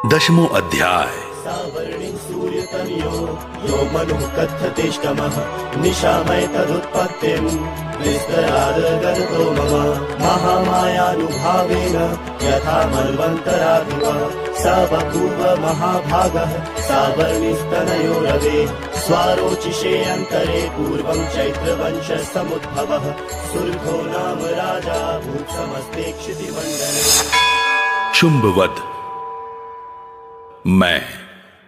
10वां अध्याय। सावर्णिं सूर्यतनयो यो मनुः कथ्यतेष्टमः निशामय तदुत्पत्तिं विस्तरादगतो मम महामायानुभावेन यथा मन्वन्तराधिपः स बभूव महाभागः सावर्णिस्तनयो रवे स्वारोचिषे अन्तरे पूर्वं चैत्रवंशसमुद्भवः सुर्घो नाम राजा भूत्समस्ते क्षितिमण्डले। शुंभवध। मैं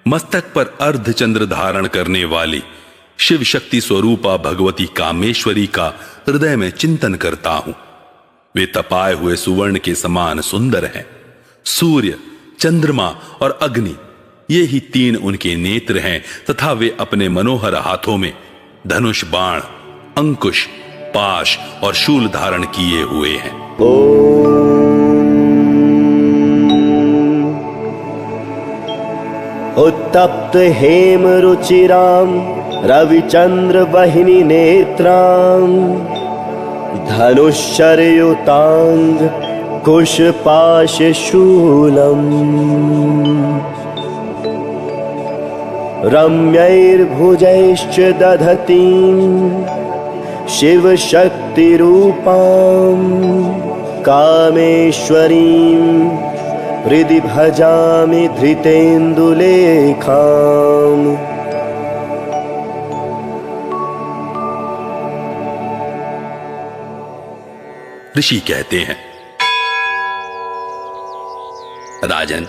मस्तक पर अर्धचंद्र धारण करने वाली शिव शक्ति स्वरूपा भगवती कामेश्वरी का हृदय में चिंतन करता हूं। वे तपाए हुए सुवर्ण के समान सुंदर हैं। सूर्य, चंद्रमा और अग्नि, ये ही 3 उनके नेत्र हैं तथा वे अपने मनोहर हाथों में धनुष, बाण, अंकुश, पाश और शूल धारण किए हुए हैं। उत्तप्त हेम रुचिराम रविचंद्र वहिनी नेत्रां धनुष्यरयुतांग कुशपाश शूलम् रम्यैर्भुजैश्च दधतीं शिवशक्तिरूपां कामेश्वरीं हृदि भजामि धृतेन्दुलेखाम्। ऋषि कहते हैं, राजन,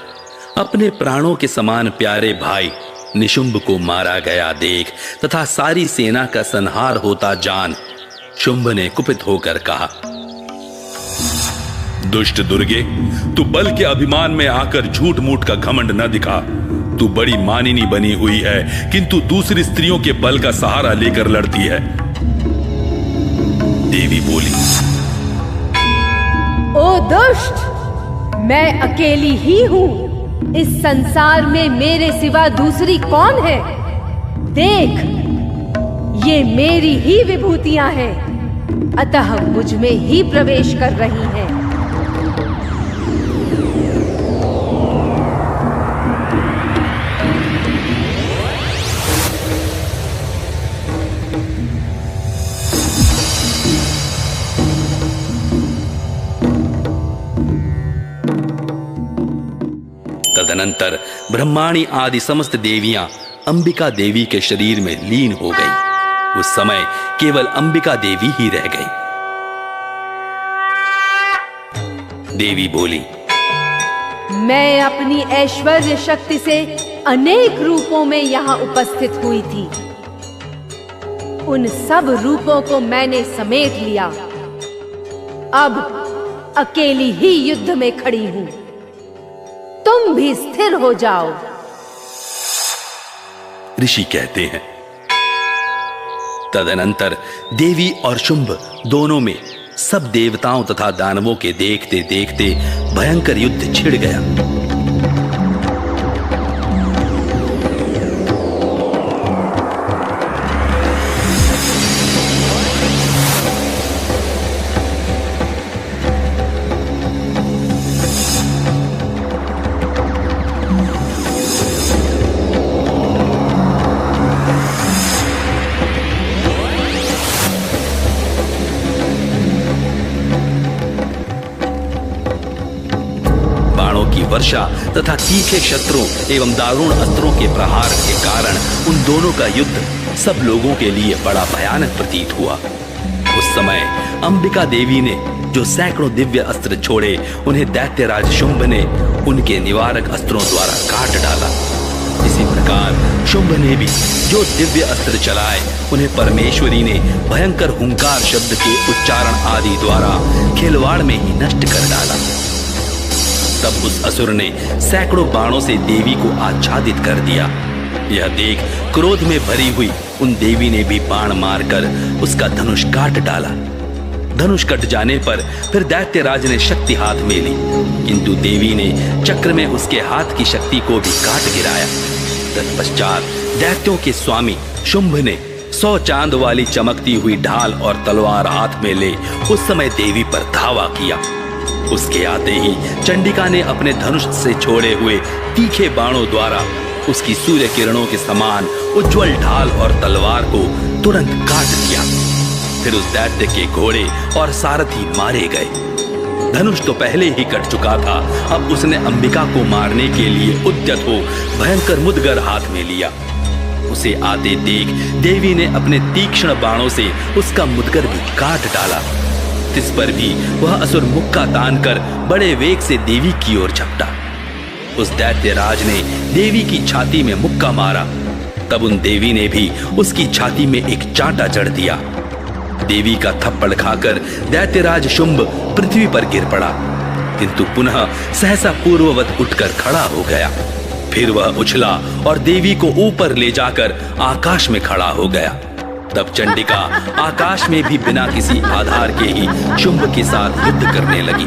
अपने प्राणों के समान प्यारे भाई निशुंभ को मारा गया देख तथा सारी सेना का संहार होता जान शुंभ ने कुपित होकर कहा, दुष्ट दुर्गे, तू बल के अभिमान में आकर झूठ मूठ का घमंड न दिखा। तू बड़ी मानिनी बनी हुई है, किंतु दूसरी स्त्रियों के बल का सहारा लेकर लड़ती है। देवी बोली, ओ दुष्ट, मैं अकेली ही हूं। इस संसार में मेरे सिवा दूसरी कौन है? देख, ये मेरी ही विभूतियां हैं, अतः मुझ में ही प्रवेश कर रही हैं। तदनंतर ब्रह्माणी आदि समस्त देवियां अंबिका देवी के शरीर में लीन हो गई। उस समय केवल अंबिका देवी ही रह गई। देवी बोली, मैं अपनी ऐश्वर्य शक्ति से अनेक रूपों में यहां उपस्थित हुई थी। उन सब रूपों को मैंने समेट लिया। अब अकेली ही युद्ध में खड़ी हूं। तुम भी स्थिर हो जाओ। ऋषि कहते हैं, तदनंतर देवी और शुंभ दोनों में सब देवताओं तथा दानवों के देखते देखते भयंकर युद्ध छिड़ गया। वर्षा तथा तीखे शस्त्रों एवं दारुण अस्त्रों के प्रहार के कारण उन दोनों का युद्ध सब लोगों के लिए बड़ा भयानक प्रतीत हुआ। उस समय अंबिका देवी ने जो सैकड़ों दिव्य अस्त्र छोड़े, उन्हें दैत्यराज शुंभ ने उनके निवारक अस्त्रों द्वारा काट डाला। इसी प्रकार शुंभ ने भी जो दिव्य अस्त्र चलाए, उन्हें परमेश्वरी ने भयंकर हुंकार शब्द के उच्चारण आदि द्वारा खिलवाड़ में ही नष्ट कर डाला। तब उस असुर ने सैकड़ों बाणों से देवी को आच्छादित कर दिया। यह देख क्रोध में भरी हुई उन देवी ने भी बाण मारकर उसका धनुष काट डाला। धनुष कट जाने पर फिर दैत्यराज ने शक्ति हाथ में ली, किंतु देवी ने चक्र में उसके हाथ की शक्ति को भी काट गिराया। तत्पश्चात दैत्यों के स्वामी शुंभ ने 100 चांद वाली चमकती हुई ढाल और तलवार हाथ में ले उस समय देवी पर धावा किया। उसके आते ही चंडिका ने अपने धनुष से छोड़े हुए तीखे बाणों द्वारा उसकी सूर्य किरणों के समान उज्जवल ढाल और तलवार को तुरंत काट दिया। फिर उस दैत्य के घोड़े और सारथी मारे गए। धनुष तो पहले ही कट चुका था, अब उसने अंबिका को मारने के लिए उद्यत हो भयंकर मुदगर हाथ में लिया। उसे आते देख देवी ने अपने तीक्ष्ण बाणों से उसका मुदगर भी काट डाला। इस पर भी वह असुर मुक्का तान कर बड़े वेग से देवी की ओर झपटा। उस दैत्यराज ने देवी की छाती में मुक्का मारा। तब उन देवी ने भी उसकी छाती में एक चांटा जड़ दिया। देवी का थप्पड़ खाकर दैत्यराज शुंभ पृथ्वी पर गिर पड़ा, किंतु पुनः सहसा पूर्ववत उठकर खड़ा हो गया। फिर वह उछला और देवी को ऊपर ले जाकर आकाश में खड़ा हो गया। तब चंडिका आकाश में भी बिना किसी आधार के ही शुंभ के साथ युद्ध करने लगी।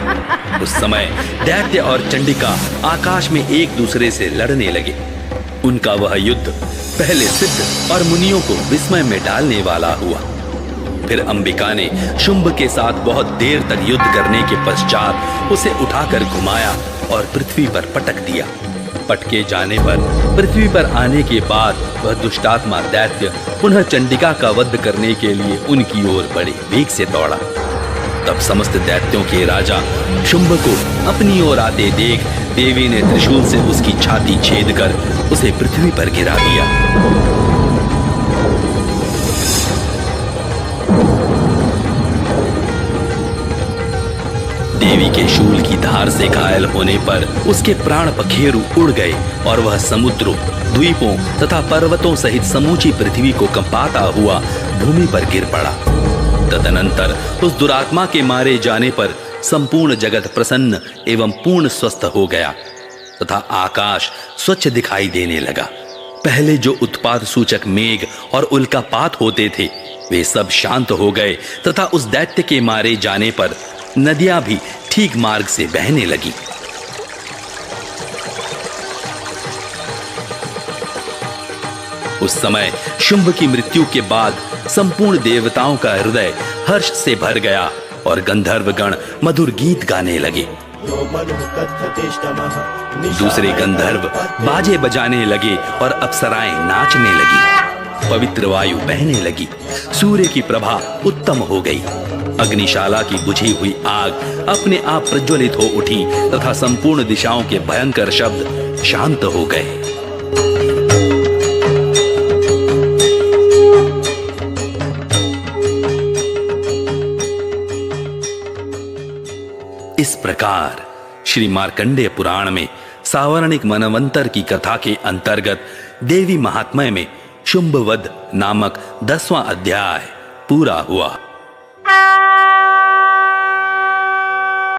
उस समय दैत्य और चंडिका आकाश में एक दूसरे से लड़ने लगे। उनका वह युद्ध पहले सिद्ध और मुनियों को विस्मय में डालने वाला हुआ। फिर अंबिका ने शुंभ के साथ बहुत देर तक युद्ध करने के पश्चात उसे उठाकर घुमाया और पृथ्वी पर पटक दिया। पटके जाने पर पृथ्वी पर आने के बाद वह दुष्टात्मा दैत्य पुनः चंडिका का वध करने के लिए उनकी ओर बड़े वेग से दौड़ा। तब समस्त दैत्यों के राजा शुंभ को अपनी ओर आते देख देवी ने त्रिशूल से उसकी छाती छेद कर उसे पृथ्वी पर गिरा दिया। देवी के शूल की धार से घायल होने पर उसके प्राण पखेरु उड़ गए और वह समुद्रों, द्वीपों तथा पर्वतों सहित समूची पृथ्वी को कंपाता हुआ भूमि पर गिर पड़ा। तदनंतर उस दुरात्मा के मारे जाने पर संपूर्ण जगत प्रसन्न एवं पूर्ण स्वस्थ हो गया तथा आकाश स्वच्छ दिखाई देने लगा। पहले जो उत्पात सूचक मेघ और उल्कापात होते थे वे सब शांत हो गए तथा उस दैत्य के मारे जाने पर नदियां भी ठीक मार्ग से बहने लगी। उस समय शुंभ की मृत्यु के बाद संपूर्ण देवताओं का हृदय हर्ष से भर गया और गंधर्वगण मधुर गीत गाने लगे। दूसरे गंधर्व बाजे बजाने लगे और अप्सराएं नाचने लगी। पवित्र वायु बहने लगी। सूर्य की प्रभा उत्तम हो गई। अग्निशाला की बुझी हुई आग अपने आप प्रज्वलित हो उठी तथा संपूर्ण दिशाओं के भयंकर शब्द शांत हो गए। इस प्रकार श्री मार्कंडेय पुराण में सावर्णिक मनवंतर की कथा के अंतर्गत देवी महात्म्य में शुंभवध नामक 10वां अध्याय पूरा हुआ।